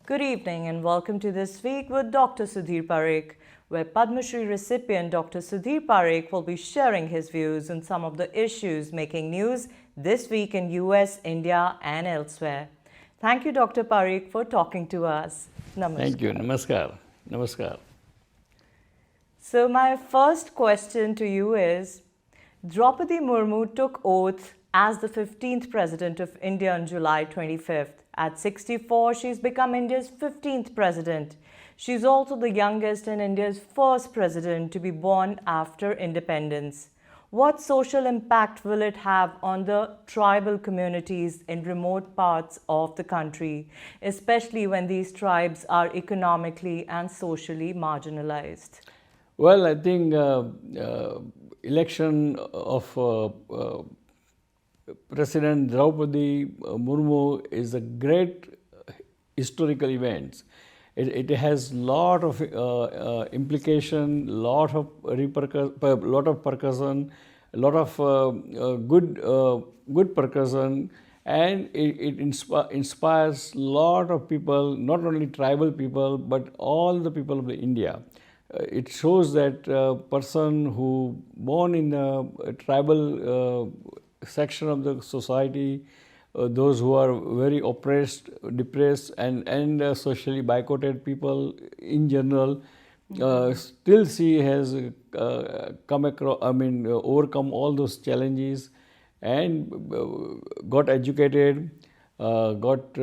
Good evening and welcome to This Week with Dr. Sudhir Parikh, where Padma Shri recipient Dr. Sudhir Parikh will be sharing his views on some of the issues making news this week in US, India and elsewhere. Thank you, Dr. Parikh, for talking to us. Namaskar. Thank you. Namaskar. Namaskar. So my first question to you is, Draupadi Murmu took oath as the 15th President of India on July 25th. At 64, she's become India's 15th President. She's also the youngest and India's first President to be born after independence. What social impact will it have on the tribal communities in remote parts of the country, especially when these tribes are economically and socially marginalized? Well, I think election of President Draupadi Murmu is a great historical event. It has lot of implication, lot of percussion, lot of good percussion, and it inspires lot of people, not only tribal people but all the people of India. It shows that person who born in a tribal section of the society, those who are very oppressed, depressed, and socially boycotted people in general, still she has come across. Overcome all those challenges, and got educated, got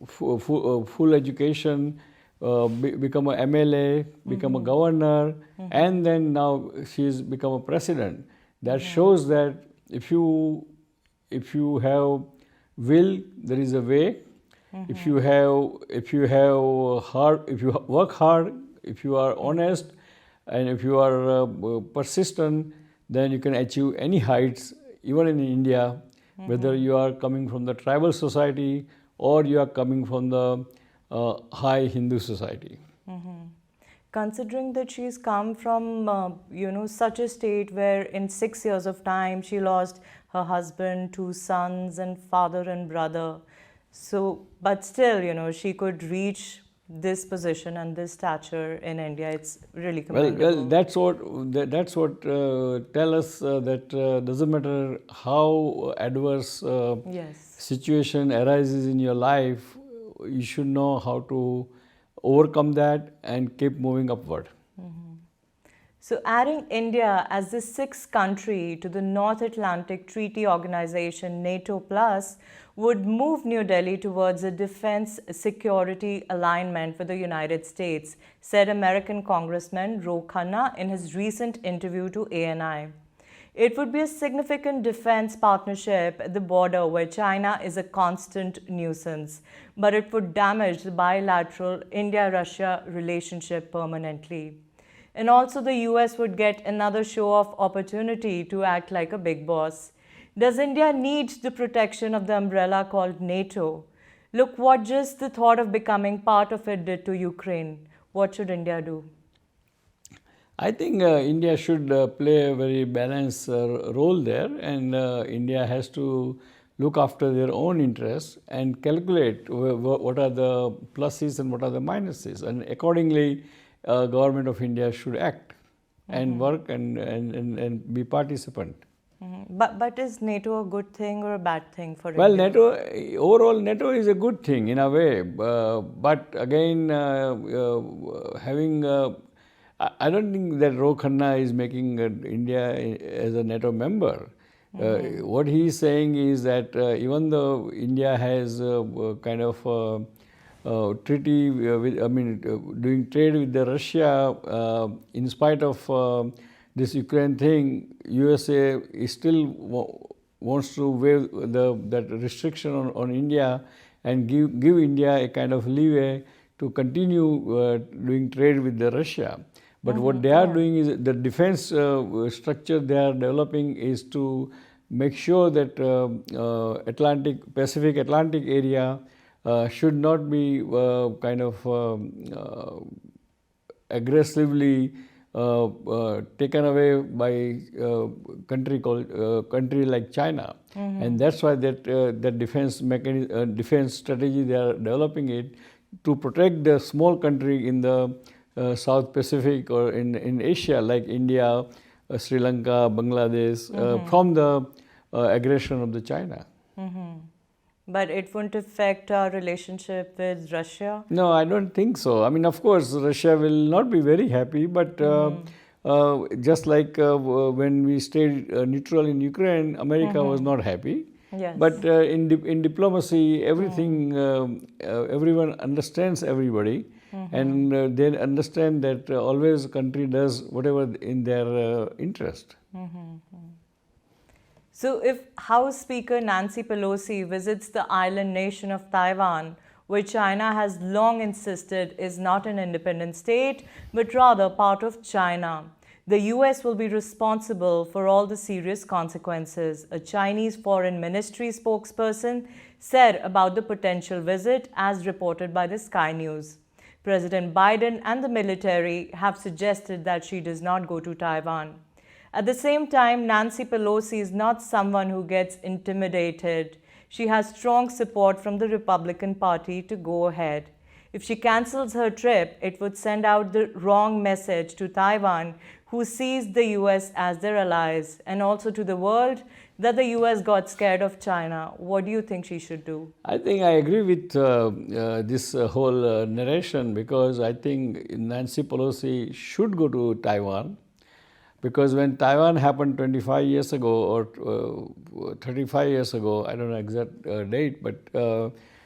full education. Become a MLA, become a governor, and then now she's become a president. That shows that if you have will, there is a way. If you work hard, if you are honest, and if you are persistent, then you can achieve any heights, even in India, whether you are coming from the tribal society or you are coming from the high Hindu society. Considering that she's come from, such a state where in 6 years of time she lost her husband, 2 sons, and father and brother. So, but still, she could reach this position and this stature in India. It's really commendable. Well, that's what tell us that doesn't matter how adverse Yes. situation arises in your life, you should know how to overcome that and keep moving upward. So adding India as the 6th country to the North Atlantic Treaty Organization NATO Plus would move New Delhi towards a defense security alignment with the United States, said American Congressman Ro Khanna in his recent interview to ANI. It would be a significant defense partnership at the border where China is a constant nuisance, but it would damage the bilateral India-Russia relationship permanently. And also the US would get another show of opportunity to act like a big boss. Does India need the protection of the umbrella called NATO? Look what just the thought of becoming part of it did to Ukraine. What should India do? I think India should play a very balanced role there, and India has to look after their own interests and calculate what are the pluses and what are the minuses, and accordingly government of India should act and work and be participant. But is NATO a good thing or a bad thing for Well, India? overall NATO is a good thing in a way, but again having I don't think that Ro Khanna is making India as a NATO member. What he is saying is that even though India has kind of treaty doing trade with the Russia, in spite of this Ukraine thing, USA is still wants to waive that restriction on India and give India a kind of leeway to continue doing trade with the Russia. But what they are doing is the defense structure they are developing is to make sure that Pacific Atlantic area should not be kind of aggressively taken away by country like China, and that's why that defense strategy they are developing it to protect the small country in the South Pacific or in Asia like India, Sri Lanka, Bangladesh from the aggression of the China. But it won't affect our relationship with Russia? No, I don't think so. I mean, of course, Russia will not be very happy, but just like when we stayed neutral in Ukraine, America was not happy. Yes. But in diplomacy, everything, everyone understands everybody, and they understand that always a country does whatever in their interest. So, if House Speaker Nancy Pelosi visits the island nation of Taiwan, which China has long insisted is not an independent state but rather part of China, the US will be responsible for all the serious consequences, a Chinese Foreign Ministry spokesperson said about the potential visit, as reported by the Sky News. President Biden and the military have suggested that she does not go to Taiwan. At the same time, Nancy Pelosi is not someone who gets intimidated. She has strong support from the Republican Party to go ahead. If she cancels her trip, it would send out the wrong message to Taiwan, who sees the US as their allies, and also to the world that the US got scared of China. What do you think she should do? I think I agree with this whole narration, because I think Nancy Pelosi should go to Taiwan, because when Taiwan happened 25 years ago or 35 years ago, I don't know exact date, but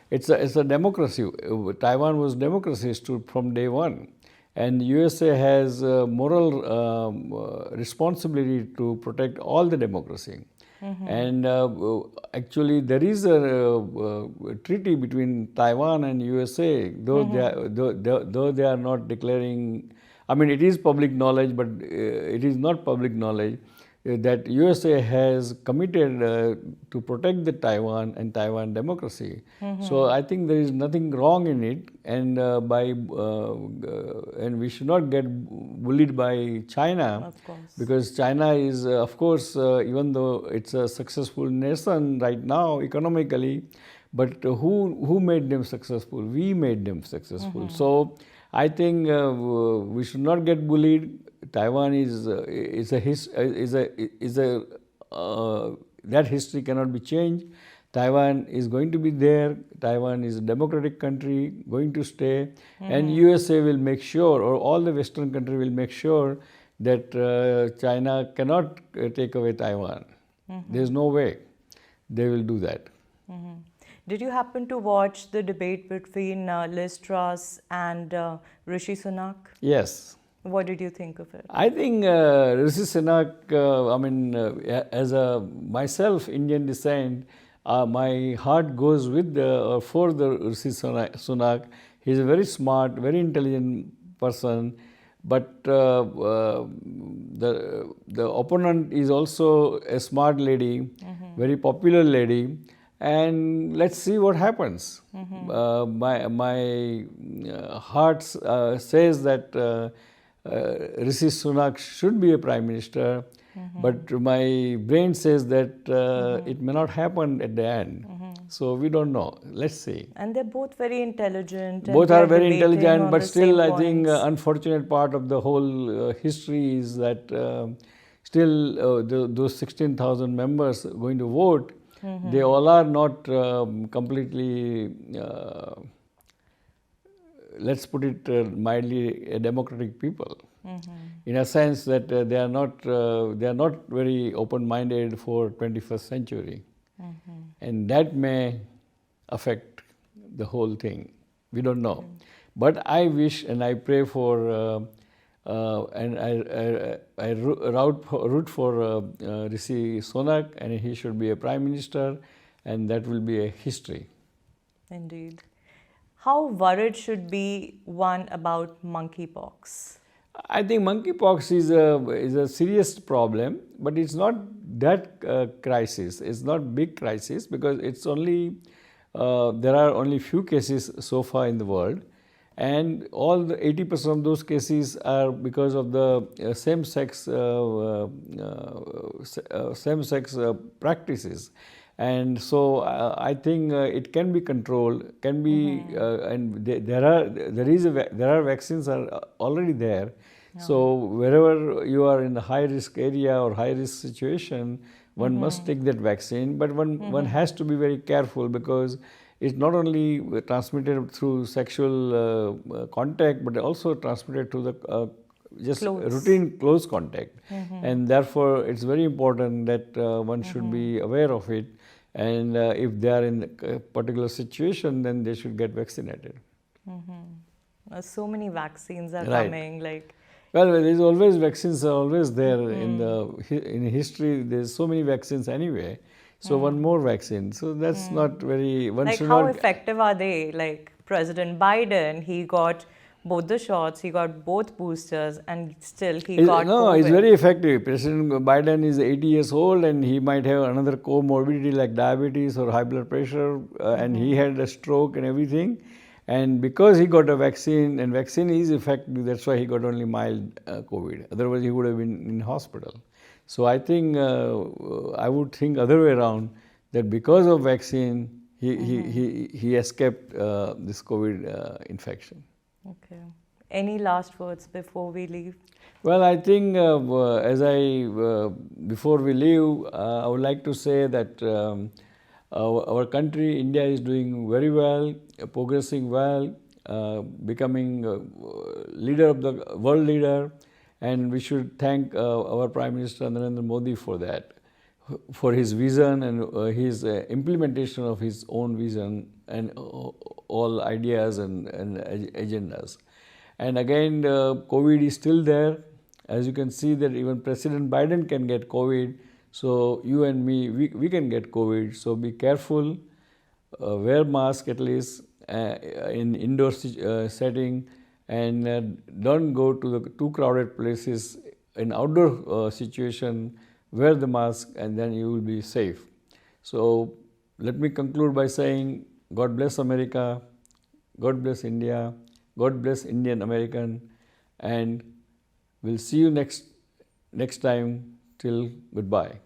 it's a democracy. Taiwan was democracy from day one. And USA has moral responsibility to protect all the democracy. And actually, there is a treaty between Taiwan and USA, though they are not declaring. I mean, it is public knowledge, but it is not public knowledge that USA has committed to protect the Taiwan and Taiwan democracy. So I think there is nothing wrong in it, and and we should not get bullied by China, Of course. because China is, of course, even though it's a successful nation right now economically, but who made them successful? We made them successful. So I think we should not get bullied. Taiwan that history cannot be changed. Taiwan is going to be there. Taiwan is a democratic country, going to stay, and USA will make sure, or all the Western countries will make sure that China cannot take away Taiwan. There's no way they will do that. Did you happen to watch the debate between Liz Truss and Rishi Sunak? Yes. What did you think of it? I think Rishi Sunak, as a myself Indian descent, my heart goes with for the Rishi Sunak. He's a very smart, very intelligent person, but the opponent is also a smart lady, very popular lady. And let's see what happens. My heart says that Rishi Sunak should be a prime minister, but my brain says that it may not happen at the end. So we don't know. Let's see. And they're both very intelligent. Both are very intelligent, but still, I points. think unfortunate part of the whole history is that still those 16,000 members going to vote. They all are not completely, let's put it mildly, a democratic people. In a sense that they are not very open-minded for 21st century, and that may affect the whole thing. We don't know, but I wish and I pray for. And I root for Rishi Sunak, and he should be a prime minister, and that will be a history. Indeed. How worried should be one about monkeypox? I think monkeypox is a serious problem, but it's not that crisis. It's not big crisis, because it's only there are only few cases so far in the world. And all the 80% of those cases are because of the same-sex practices. And so I think it can be controlled, can be, and there are vaccines are already there. So wherever you are in a high risk area or high risk situation, one must take that vaccine. But one has to be very careful, because it's not only transmitted through sexual contact, but also transmitted through the just routine close contact. And therefore, it's very important that one should be aware of it. And if they are in a particular situation, then they should get vaccinated. So many vaccines are Right. coming, like. Well, there's always vaccines are always there in history. There's so many vaccines anyway. So one more vaccine. So that's not very. One Like, should how not. effective are they? Like President Biden, he got both the shots, he got both boosters, and still he got No, COVID. it's very effective. President Biden is 80 years old, and he might have another comorbidity like diabetes or high blood pressure, and he had a stroke and everything. And because he got a vaccine, and vaccine is effective, that's why he got only mild COVID. Otherwise, he would have been in hospital. So I think I would think other way around, that because of vaccine, he escaped this COVID infection. Okay. Any last words before we leave? Well, I think before we leave, I would like to say that our country, India, is doing very well, progressing well, becoming leader of the world leader, and we should thank our Prime Minister Narendra Modi for that, for his vision and his implementation of his own vision and all ideas and agendas. And again, COVID is still there. As you can see that even President Biden can get COVID. So you and me, we can get COVID. So be careful, wear mask at least in indoor setting, and don't go to the too crowded places. In outdoor situation, wear the mask, and then you will be safe. So let me conclude by saying, God bless America, God bless India, God bless Indian American, and we'll see you next time. Till goodbye.